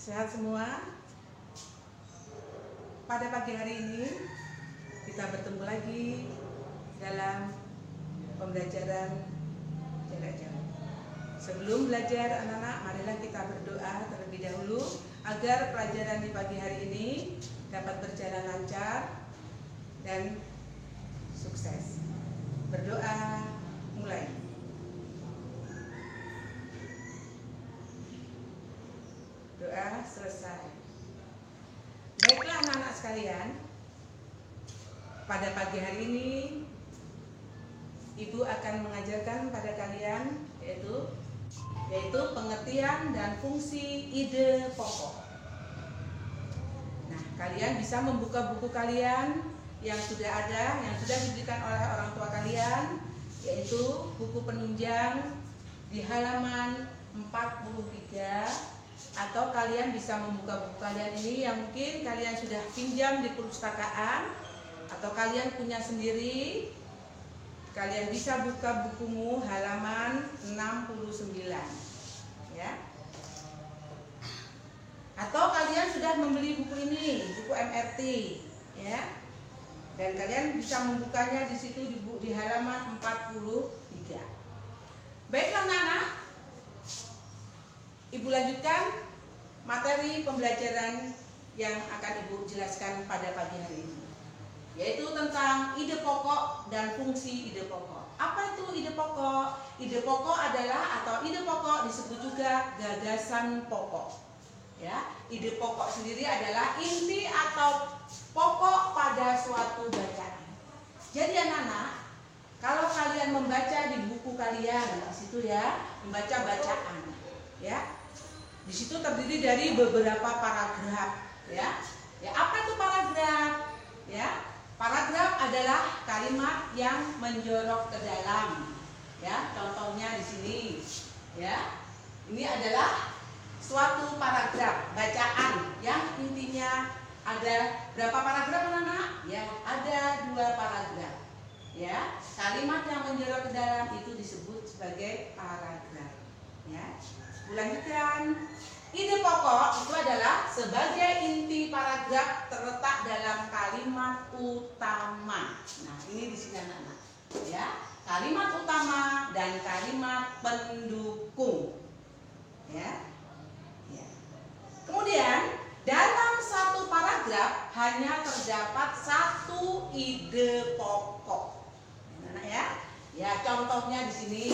Sehat semua. Pada pagi hari ini kita bertemu lagi dalam pembelajaran jarak jauh. Sebelum belajar anak-anak, marilah kita berdoa terlebih dahulu agar pelajaran di pagi hari ini dapat berjalan lancar dan sukses. Berdoa mulai. Doa selesai. Baiklah anak-anak sekalian, pada pagi hari ini Ibu akan mengajarkan pada kalian yaitu pengertian dan fungsi ide pokok. Nah, kalian bisa membuka buku kalian yang sudah ada, yang sudah diberikan oleh orang tua kalian, yaitu buku penunjang di halaman 43. Atau kalian bisa membuka buku kalian ini yang mungkin kalian sudah pinjam di perpustakaan atau kalian punya sendiri. Kalian bisa buka bukumu halaman 69 ya. Atau kalian sudah membeli buku ini, buku MRT ya. Dan kalian bisa membukanya di situ di halaman 43. Baiklah anak-anak, Ibu lanjutkan materi pembelajaran yang akan Ibu jelaskan pada pagi hari ini, yaitu tentang ide pokok dan fungsi ide pokok. Apa itu ide pokok? Ide pokok adalah, atau ide pokok disebut juga gagasan pokok. Ya, ide pokok sendiri adalah inti atau pokok pada suatu bacaan. Jadi anak-anak, kalau kalian membaca di buku kalian, di situ ya, membaca bacaan, ya. Di situ terdiri dari beberapa paragraf, ya. Ya, apa itu paragraf? Ya, paragraf adalah kalimat yang menjorok ke dalam. Ya, contohnya di sini, ya. Ini adalah suatu paragraf bacaan yang intinya ada berapa paragraf anak-anak? Ya, ada 2 paragraf. Ya, kalimat yang menjorok ke dalam itu disebut sebagai paragraf. Ya. Lanjutkan. Ide pokok itu adalah sebagai inti paragraf terletak dalam kalimat utama. Nah, ini di sini anak-anak. Ya, kalimat utama dan kalimat pendukung. Ya. Ya. Kemudian dalam satu paragraf hanya terdapat satu ide pokok. Anak-anak ya. Ya, contohnya di sini,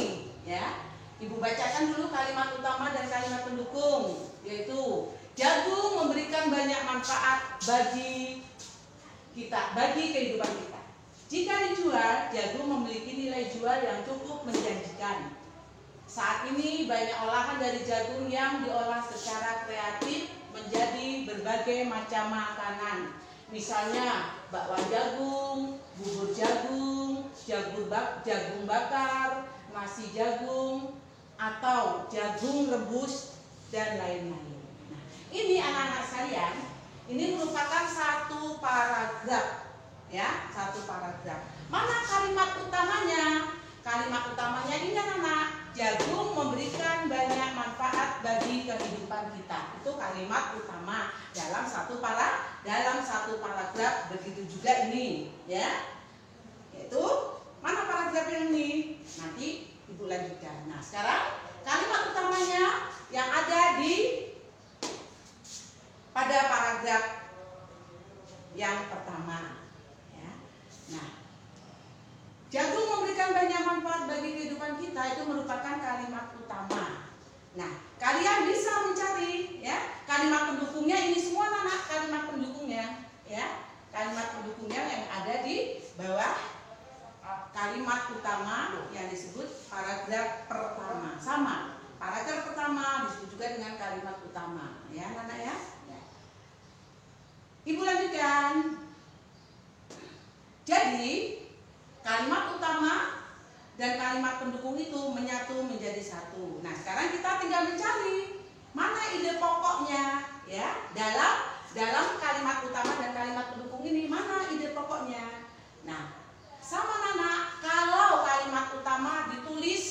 ya. Ibu bacakan dulu kalimat utama dan kalimat pendukung, yaitu jagung memberikan banyak manfaat bagi kita, bagi kehidupan kita. Jika dijual, jagung memiliki nilai jual yang cukup menjanjikan. Saat ini banyak olahan dari jagung yang diolah secara kreatif menjadi berbagai macam makanan. Misalnya bakwan jagung, bubur jagung, jagung bakar, nasi jagung, atau jagung rebus dan lain-lain. Nah, ini anak-anak sekalian, ini merupakan satu paragraf, ya, satu paragraf. Mana kalimat utamanya? Kalimat utamanya ini anak-anak, jagung memberikan banyak manfaat bagi kehidupan kita. Itu kalimat utama dalam satu paragraf. Begitu juga ini, ya. Yaitu mana paragraf yang ini? Nanti Ibu lanjutkan. Nah, sekarang kalimat utamanya yang ada pada paragraf yang pertama. Ya. Nah, jagung memberikan banyak manfaat bagi kehidupan kita itu merupakan kalimat utama. Nah, kalian bisa mencari ya kalimat pendukungnya, ini semua anak kalimat pendukungnya, ya. Kalimat pendukungnya yang ada di bawah kalimat utama yang disebut paragraf pertama. Sama, paragraf pertama disebut juga dengan kalimat utama, ya anak-anak ya. Ibu lanjutkan. Jadi kalimat utama dan kalimat pendukung itu menyatu menjadi satu. Nah, sekarang kita tinggal mencari mana ide pokoknya, ya. Dalam kalimat utama dan kalimat pendukung ini mana ide pokoknya. Nah, sama anak, kalau kalimat utama ditulis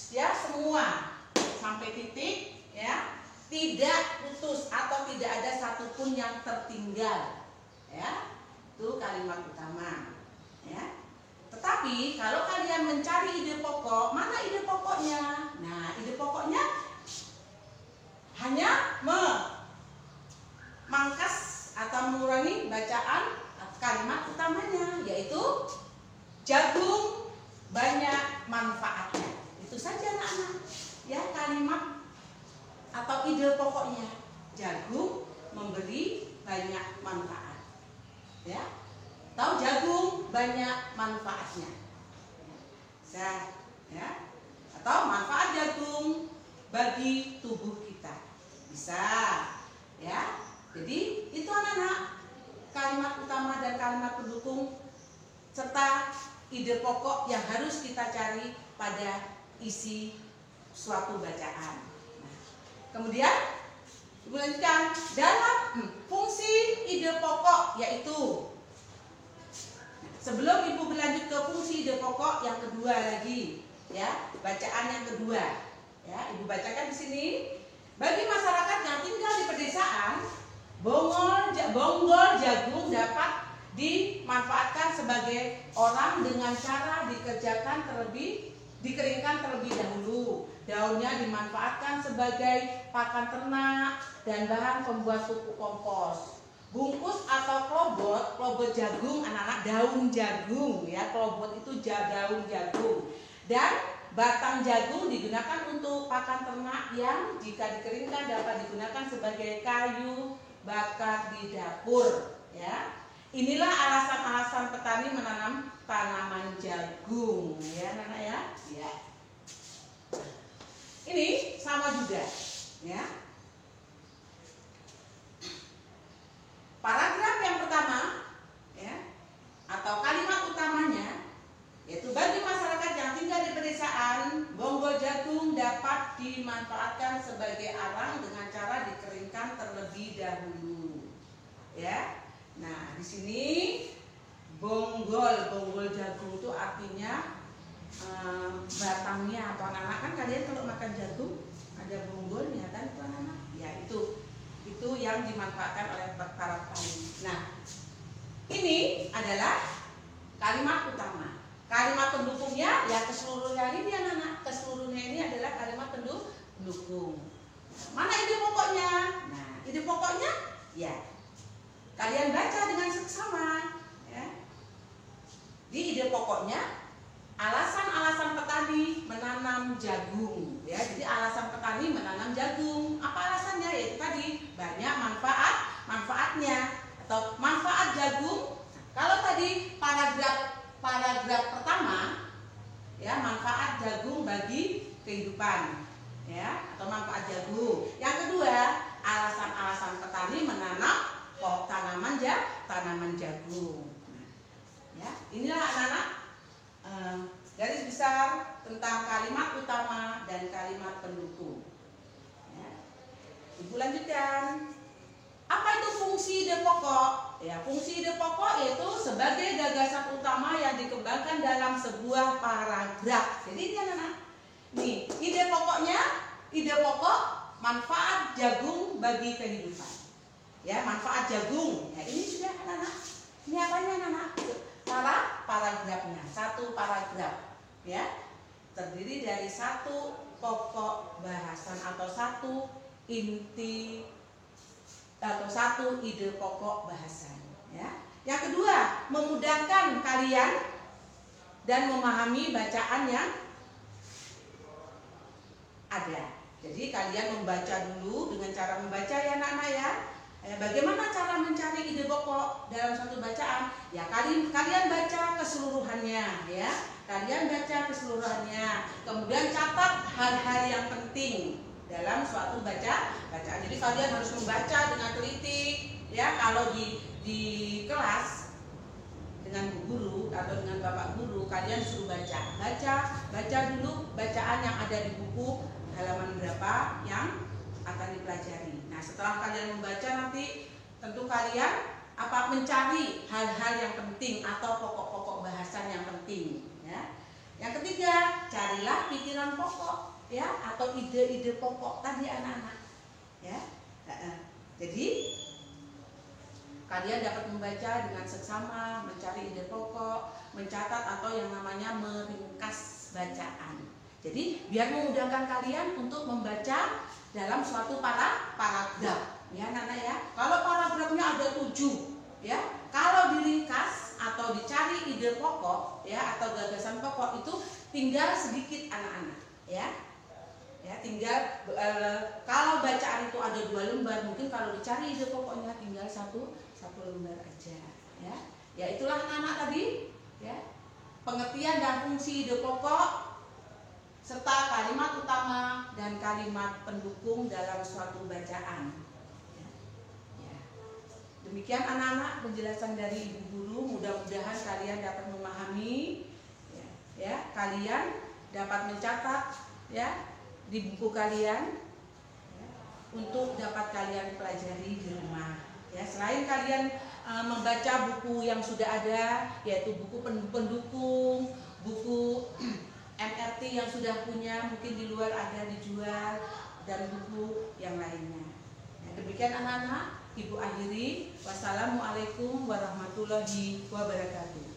ya semua sampai titik, ya, tidak putus atau tidak ada satupun yang tertinggal, ya. Itu kalimat utama, ya. Tetapi kalau kalian mencari ide pokok, mana ide pokoknya? Nah, ide pokoknya hanya memangkas atau mengurangi bacaan kalimat utamanya, yaitu jagung banyak manfaatnya. Itu saja anak-anak, ya, kalimat atau ide pokoknya. Jagung memberi banyak manfaat, ya. Tahu jagung banyak manfaatnya. Ya. Atau manfaat jagung bagi tubuh kita. Bisa, ya. Jadi itu anak-anak kalimat utama dan kalimat pendukung serta ide pokok yang harus kita cari pada isi suatu bacaan. Nah, kemudian dilanjutkan dalam fungsi ide pokok, yaitu sebelum Ibu berlanjut ke fungsi ide pokok yang kedua lagi, ya, bacaan yang kedua, ya, Ibu bacakan di sini. Bagi masyarakat yang tinggal di pedesaan, bonggol jagung dapat dimanfaatkan sebagai orang dengan cara dikeringkan terlebih dahulu. Daunnya dimanfaatkan sebagai pakan ternak dan bahan pembuat pupuk kompos. Bungkus atau klobot jagung, anak-anak, daun jagung, ya, klobot itu daun jagung. Dan batang jagung digunakan untuk pakan ternak yang jika dikeringkan dapat digunakan sebagai kayu bakar di dapur, ya. Inilah alasan-alasan petani menanam tanaman jagung, ya, anak-anak, ya. Ya. Ini sama juga, ya. Paragraf yang pertama, ya, atau kalimat utamanya, yaitu bagi masyarakat yang tinggal di pedesaan, bonggol jagung dapat dimanfaatkan sebagai arang dengan cara dikeringkan terlebih dahulu, ya. Nah, di sini bonggol jagung itu artinya batangnya, atau anak-anak, kan kalian kalau makan jagung ada bonggolnya kan, itu anak-anak, ya, itu yang dimanfaatkan oleh para petani. Nah, ini adalah kalimat utama. Kalimat pendukungnya, ya, keseluruhnya ini anak-anak, keseluruhnya ini adalah kalimat pendukung. Mana ide pokoknya? Nah, ide pokoknya, ya, kalian baca dengan seksama, ya. Di ide pokoknya, alasan-alasan petani menanam jagung, ya. Jadi alasan petani menanam jagung, apa alasannya? Yaitu tadi banyak manfaatnya atau manfaat jagung. Kalau tadi paragraf pertama, ya, manfaat jagung bagi kehidupan, ya, atau manfaat jagung. Yang kedua, alasan-alasan petani menanam tanaman jagung. Ya, inilah anak-anak garis besar tentang kalimat utama dan kalimat pendukung. Ya. Ibu lanjutkan. Apa itu fungsi ide pokok? Ya, fungsi ide pokok yaitu sebagai gagasan utama yang dikembangkan dalam sebuah paragraf. Jadi ini anak-anak, nih ide pokoknya, ide pokok manfaat jagung bagi kehidupan. Ya, manfaat jagung. Ya, ini sudah anak-anak. Ini apanya anak-anak? Paragrafnya, satu paragraf, ya, terdiri dari satu pokok bahasan atau satu inti atau satu ide pokok bahasan, ya. Yang kedua, memudahkan kalian dan memahami bacaan yang ada. Jadi kalian membaca dulu dengan cara membaca, ya anak-anak, ya. Bagaimana cara mencari ide pokok dalam satu bacaan? Ya, kalian baca keseluruhannya, ya. Kalian baca keseluruhannya. Kemudian catat hal-hal yang penting dalam suatu bacaan. Jadi kalian harus membaca dengan teliti, ya. Kalau di kelas dengan bu guru atau dengan bapak guru, kalian suruh baca dulu bacaan yang ada di buku halaman berapa yang akan dipelajari. Nah, setelah kalian membaca nanti tentu kalian mencari hal-hal yang penting atau pokok-pokok bahasan yang penting, ya. Yang ketiga, carilah pikiran pokok, ya, atau ide-ide pokok tadi anak-anak, ya. Jadi kalian dapat membaca dengan seksama, mencari ide pokok, mencatat atau yang namanya meringkas bacaan. Jadi biar memudahkan kalian untuk membaca dalam suatu paragraf, ya Nana ya. Kalau paragrafnya ada 7, ya. Kalau diringkas atau dicari ide pokok, ya, atau gagasan pokok itu tinggal sedikit anak-anak, ya. Ya, tinggal kalau bacaan itu ada 2 lembar, mungkin kalau dicari ide pokoknya tinggal satu lembar aja, ya. Ya itulah anak-anak tadi, ya. Pengertian dan fungsi ide pokok serta kalimat utama dan kalimat pendukung dalam suatu bacaan. Ya. Ya. Demikian anak-anak penjelasan dari Ibu Guru, mudah-mudahan kalian dapat memahami, ya. Kalian dapat mencatat, ya, di buku kalian, ya, untuk dapat kalian pelajari di rumah. Ya, selain kalian membaca buku yang sudah ada, yaitu buku pendukung, buku MRT yang sudah punya, mungkin di luar ada dijual, dan buku yang lainnya. Ya, demikian anak-anak, Ibu akhiri. Wassalamualaikum warahmatullahi wabarakatuh.